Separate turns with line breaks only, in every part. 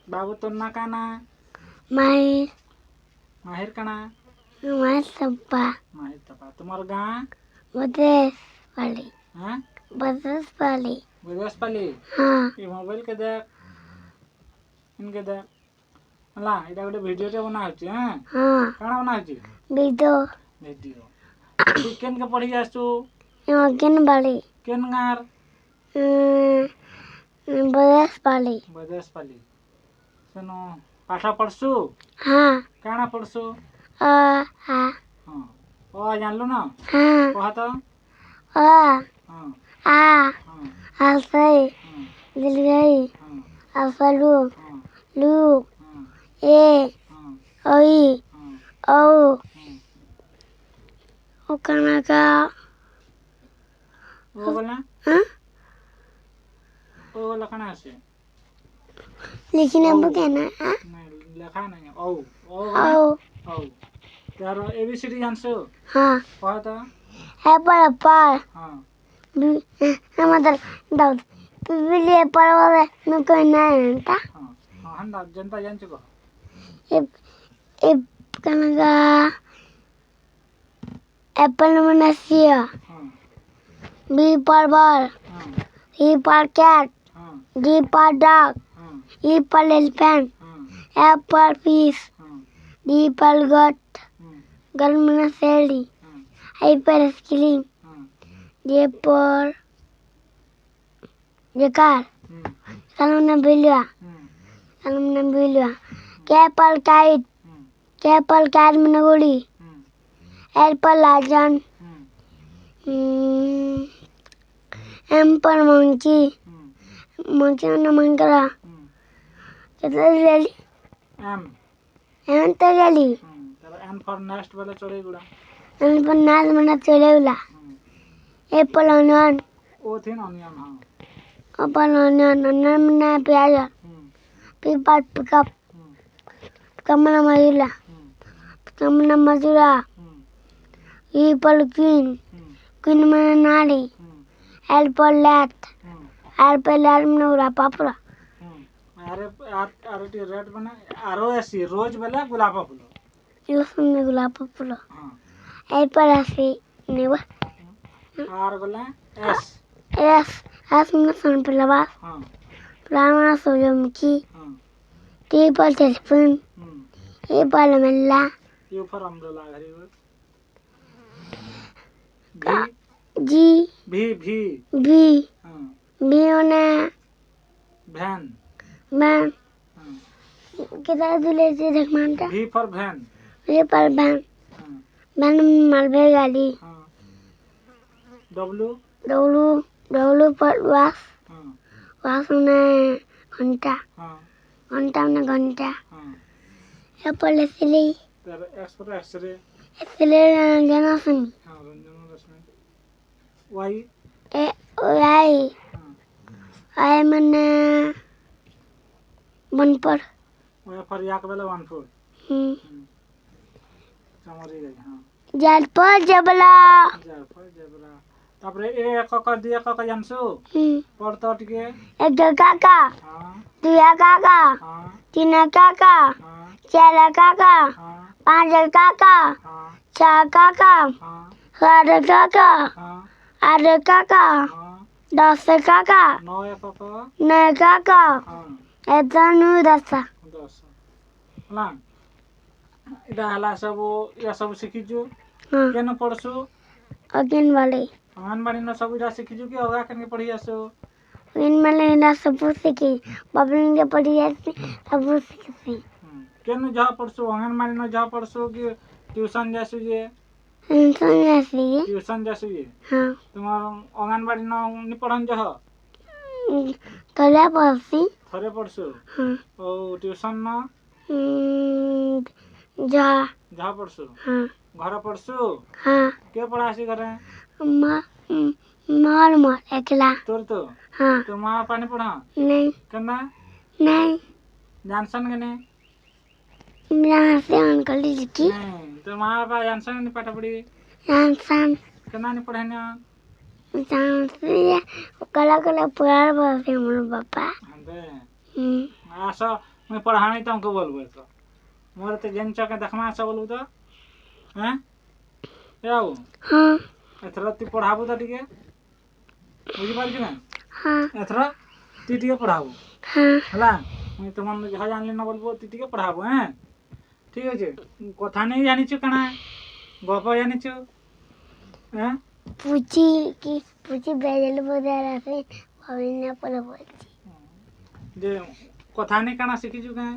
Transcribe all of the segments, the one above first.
बाबू तो ना काना
माहिर
माहिर काना
माहिर सप्पा
माहिर तपा तुम्हार गाँ
बदेश वाली
हाँ
बदेश वाली
विदेश पाली
हाँ
ये मोबाइल के देख इनके देख हला इटा गोटे वीडियो टे बना होची हां
हाँ
काना बना होची
वीडियो
वीडियो तू केन के पढ़ी आसु
योगिन वाली
केन गार
बदेश वाली
विदेश पाली सुनो पाठ पढ़सु
हाँ
काना पढ़सु
हाँ
हाँ ओ जानलु ना
हाँ
कह तो
हाँ
हाँ
आ
हाँ
हंसई
हाँ
दिल गई
हाँ
असलू
हाँ
लू
हाँ
ए
हाँ
ओई
हाँ
ओ
हाँ
ओ खाना का
ओ बोला
हाँ
ओ बोला काना से
लेकिन अब कहना हाँ
नहीं लिखा नहीं है ओ
ओ
ओ तारो एबीसीडी जानसु
हाँ
कह तो
एप्पल एप्पल
हाँ
मतलब दाऊद बिल्ली एप्पल वाले में कोई नहीं था
हाँ हाँ हम जनता जान चुका
ए ए खाना का एप्पल मनासिया
हाँ
बी पर बॉल
हाँ
E for cat,
हाँ
D for dog,
हाँ
E for elephant,
हाँ
F for fish,
हाँ
D for goat,
हाँ
Galmana Sally,
हाँ
I for scream,
हाँ
J for car, Salmon Bilua, Salmon Bilua, K for kite, K for cat Managoli, L for lion, M for monkey, monkey on the mankara, Lily,
M
M to Lily,
तेरा N for next वाला चढ़े गुड़ा
M for Nas Mana Cholula, Apple onion,
ओ थी ना onion हाँ
Apple onion, onion Mana Piaja, P for pickup, Kamana Marilla, Kamana Mazura, E for queen, Queen Mana Nari, L for lat, R for lat Manura Papura,
अरे अरे T red बना आरो ऐसी rose वाला गुलाब फूल
Yusun Nigula Papula,
हाँ
A for Asi, Never,
R वाला S
Yes, as Musan Pilava,
हाँ
Brahma Sojamki,
हाँ
T for telephone, E for Lamella,
U for umbrella घरी भी
G,
भी
B,
हाँ
B on a
van
man.
हाँ
किधर दूल्हे से रखमानता
भी फॉर वैन
ये पर बहन
हाँ
बहन मालवे गाड़ी
हाँ डब्लू
डोलू डोलू पर वास
हाँ
वास में घंटा
हाँ
घंटा में घंटा
हाँ
ये पर इसलिए
तेरा एक्स फॉर एक्सरे
इसलिए जाना सुनी
हाँ रंजन रश्मि वाई
ए आई
हाँ
आई मैंने बन पर
वाई फॉर याक वाला 1 4 समझ गई हाँ
जाल पर जबला
जार फॉर जेब्रा तापरे ए एक क दिया क जानसु पढ़तो टिके
एक काका
हाँ
दुया काका
हाँ
तीन काका
हाँ
चार काका
हाँ
5 काका
हाँ
6 काका
हाँ
7 काका
हाँ
8 काका
हाँ
10 काका
9 एक क
9 काका
हाँ
ऐसा नहीं 10
10 ହେଲା ଏଟା ହେଲା ସବୁ या सब ଶିଖିଛୁ
हाँ
କେନ ପଢସୁ
अगिन वाले
अंगनबाड़ी न सब इटा ଶିଖିଛୁ କି ଅଲଗା କେନକେ ପଢି ଆସୁ
अगिन वाले ना सब सीखी बबलिंग के पढ़ी ऐसी सब सीखी
केन जहाँ पढ़सु अंगनबाड़ी न जहाँ पढ़सु कि ट्यूशन जासु जे
इंसान ऐसी है
ट्यूशन जासु जे
हाँ
तुम्हार अंगनबाड़ी न नि पढ़न जह
तोला पढ़सी
थरे पढ़सु
हाँ
ओ ट्यूशन न
जा
जहाँ पढ़सु
हाँ
घर पढ़सु
हाँ
के पढ़ासी घरे
मार मार एकला
तोर तो
हाँ
तो माँ पानी पढ़ा
नहीं
केना
नहीं
जानसन केने
यहाँ से अंकल जी की
नहीं तो माँ बापा जानसन नहीं पाठ पढ़ी
इंसान
केना नहीं पढ़े ना
इंसान से कला कला पुरार बोलते हम लोग पापा
हंदे
हम्म
आसो मैं पढ़ा नहीं तुमको बोलबो तो मोर तो जेन चके देखमा से बोलबो तो हैं याओ
हाँ
एथरा तू पढ़ाबो तो ठीक है बुझी पार ना
हाँ
एथरा तू ठीक पढ़ाबो
हाँ
हला मैं तो मन जहा जान लेना बोलबो तू ठीक पढ़ाबो हैं ठीक है कथा नहीं जानी छु कना गप जानी छु हैं
पूछी बेजल बोदा रहे भाविना पर बोलती
जे कथा नहीं कना सीखी छु कहे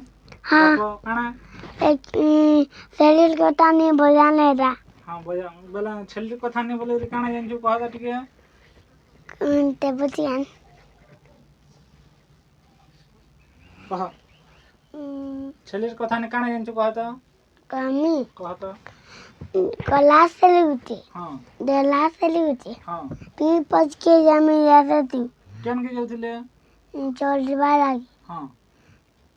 हाँ
गप कना
एक शरीर को तानी बजाने रा
हाँ बजा बोला छल्ली कथा नहीं बोले रे कना जान छु कहदा ठीक है
ते बुझियान
कह छल्ली कथा नहीं कना जान छु कहदा
कमी
कहता
क्लास चली होती
हाँ
क्लास चली होती
हाँ
पी पच के जमी जाता थी
केन के जाउथिले
चोरी वाला
हाँ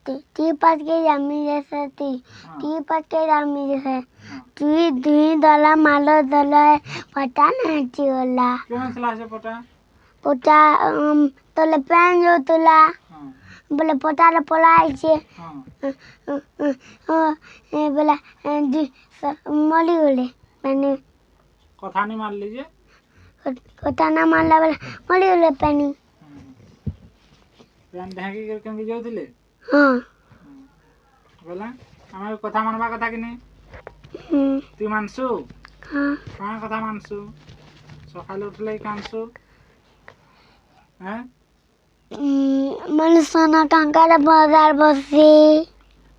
ती पच के जमी जैसे थी
हाँ
ती पच के जमी जैसे
हाँ
ती दुई दला मालो दला पता नहीं चला
केन सला से पटा
पोता तोले पेन जो तुला
हाँ
बोले पोता ले पोलाई छे
हाँ
बोला मली बोले मैंने
कथा नहीं मान लीजिए
पोता ना मानला बोले मली बोले पानी
पेन ढाकी कर केन के जाउथिले
हाँ
बोला हमारे कथा मानबा कथा कि नहीं तू मानसु
हाँ
कहाँ कथा मानसु सकाले उठले कानसु हैं
मन सोना कांकारा बाजार बसी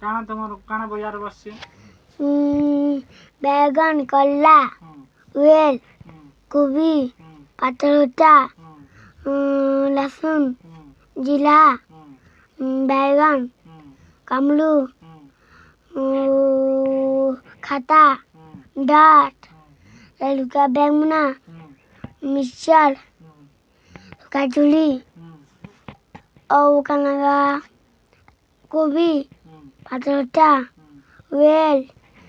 काना तुम्हारे काना बाजार बसছে
बैगन कल्ला वेल गोभी पतरोटा लहसुन जीरा बैगन कमलू खाता डाट ललका बैंगना मिर्चर कचुली और कनगा गोभी पतरोटा वेल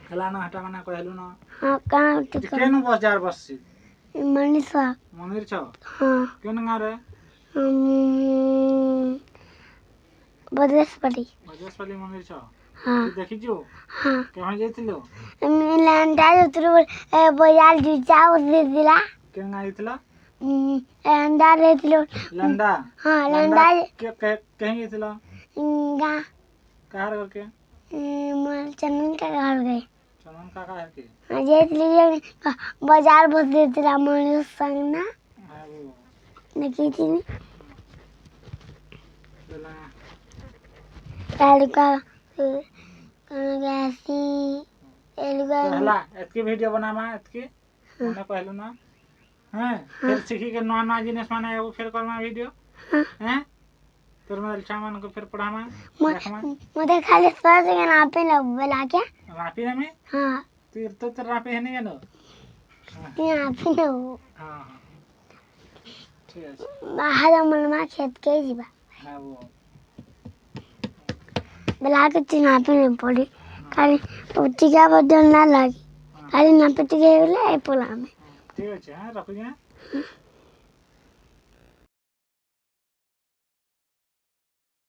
खलाना हटा मना कहलु ना
हाँ कहाँ टिका
केनु बाजार बसছে
मनीषा
मंदिर छ
हाँ
केन गारे
बदेशपट्टी
बजरसपल्ली मंदिर छ
हाँ
तू देखि छु
हाँ
केन जाइथिलो
लंडा उतरू बाजार जुचा उसे दिला
केन गाइथिला
लंडा रहतिलो
लंडा
हाँ लंडा
के कहीं जाइथिला
गा
कहार करके
मोल चंदन का घर गए
चमन काका है के
जेतली बाजार बस देतिला मोल संग ना
हां वो
देखी थी
बोला
लड़का गैसी एलगा
हला एतकी वीडियो बनामा एतकी मने कहलु ना हैं फिर सीखी के नवा नवा जिनिस माने एगो फिर करमा वीडियो हैं तोर में सामान को फिर पढ़ामा देखमा
मुझे खाली सर से ना पे बोला क्या
रापी ना में
हां
तीर तो रापी है नहीं है ना
यहाँ पे ना
हां ठीक है
बाहर मनवा खेत के जीवा
हां वो
बोला के चिन्हा पे नहीं पड़ी खाली टीका बदल ना लगी खाली ना पे टीका ले पोला में
ठीक है रखो